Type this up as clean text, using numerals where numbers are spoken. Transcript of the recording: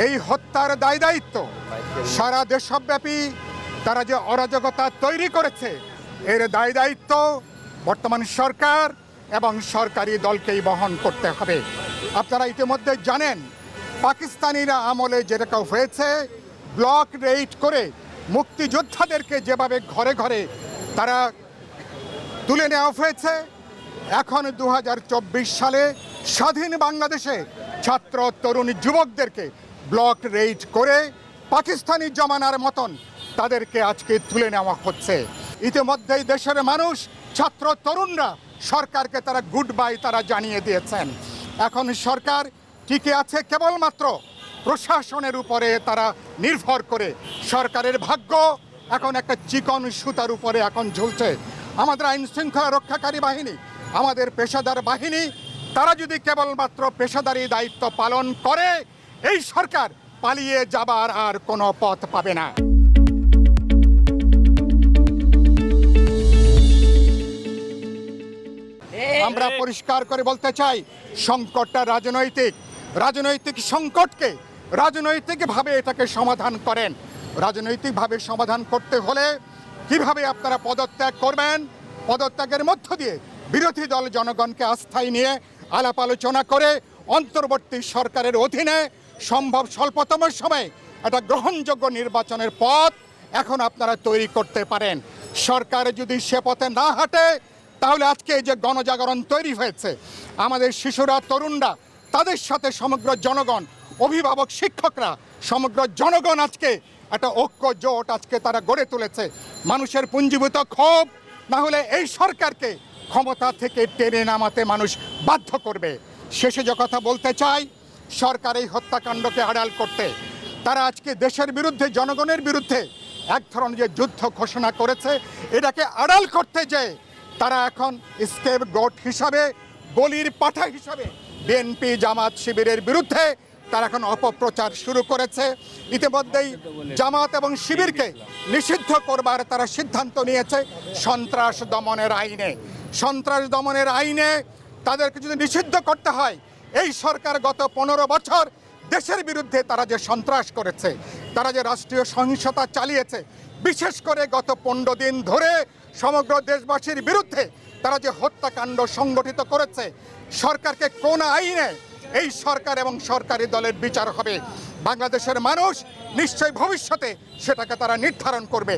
এই হত্যার দায় দায়িত্ব সারা দেশব্যাপী তারা যে অরাজকতা তৈরি করেছে এর দায় দায়িত্ব বর্তমান সরকার এবং সরকারি দলকেই বহন করতে হবে। আপনারা ইতিমধ্যে জানেন পাকিস্তানিরা আমলে যেটা হয়েছে, ব্লক রেইড করে মুক্তিযোদ্ধাদেরকে যেভাবে ঘরে ঘরে তারা তুলে নেওয়া হয়েছে, এখন 2024 সালে স্বাধীন বাংলাদেশে ছাত্র তরুণ যুবকদেরকে ব্লক রেইড করে পাকিস্তানি জমানার মতন তাদেরকে আজকে তুলে নেওয়া হচ্ছে। ইতিমধ্যেই দেশের মানুষ ছাত্র তরুণরা সরকারকে তারা গুড বাই তারা জানিয়ে দিয়েছেন। এখন সরকার টিকে আছে কেবলমাত্র প্রশাসনের উপরে তারা নির্ভর করে। সরকারের ভাগ্য এখন একটা চিকন সুতার উপরে এখন ঝুলছে। আমাদের আইন শৃঙ্খলা রক্ষাকারী বাহিনী, আমাদের পেশাদার বাহিনী, তারা যদি কেবলমাত্র পেশাদারি দায়িত্ব পালন করে, এই সরকার পালিয়ে যাবার আর কোনো পথ পাবে না। আমরা পরিষ্কার করে বলতে চাই, সংকটটা রাজনৈতিক সংকটকে রাজনৈতিকভাবে এটাকে সমাধান করেন। রাজনৈতিকভাবে সমাধান করতে হলে কিভাবে আপনারা পদত্যাগ করবেন, পদত্যাগের মধ্য দিয়ে বিরোধী দল জনগণকে আস্থায় নিয়ে আলাপ আলোচনা করে অন্তর্বর্তী সরকারের অধীনে সম্ভব স্বল্পতম সময়ে একটা গ্রহণযোগ্য নির্বাচনের পথ এখন আপনারা তৈরি করতে পারেন। সরকার যদি সে পথে না হাঁটে, তাহলে আজকে এই যে গণজাগরণ তৈরি হয়েছে, আমাদের শিশুরা তরুণরা তাদের সাথে সমগ্র জনগণ, অভিভাবক শিক্ষকরা, সমগ্র জনগণ আজকে একটা ঐক্য জোট আজকে তারা গড়ে তুলেছে। মানুষের পুঞ্জীভূত ক্ষোভ না হলে এই সরকারকে ক্ষমতা থেকে টেনে নামাতে মানুষ বাধ্য করবে। শেষে যে কথা বলতে চাই, সরকার এই হত্যাকাণ্ডকে আড়াল করতে তারা আজকে দেশের বিরুদ্ধে, জনগণের বিরুদ্ধে এক ধরনের যে যুদ্ধ ঘোষণা করেছে, এটাকে আড়াল করতে যে তারা এখন স্কেপগোট হিসাবে, বলির পাঠা হিসাবে বিএনপি জামাত শিবিরের বিরুদ্ধে তারা এখন অপপ্রচার শুরু করেছে। ইতিমধ্যেই জামাত এবং শিবিরকে নিষিদ্ধ করবার তারা সিদ্ধান্ত নিয়েছে সন্ত্রাস দমনের আইনে তাদেরকে যদি নিষিদ্ধ করতে হয়, এই সরকার গত 15 বছর দেশের বিরুদ্ধে তারা যে সন্ত্রাস করেছে, তারা যে রাষ্ট্রীয় সহিংসতা চালিয়েছে, বিশেষ করে গত 15 দিন ধরে সমগ্র দেশবাসীর বিরুদ্ধে তারা যে হত্যাকাণ্ড সংগঠিত করেছে, সরকারকে কোন আইনে এই সরকার এবং সরকারি দলের বিচার হবে, বাংলাদেশের মানুষ নিশ্চয়ই ভবিষ্যতে সেটাকে তারা নির্ধারণ করবে।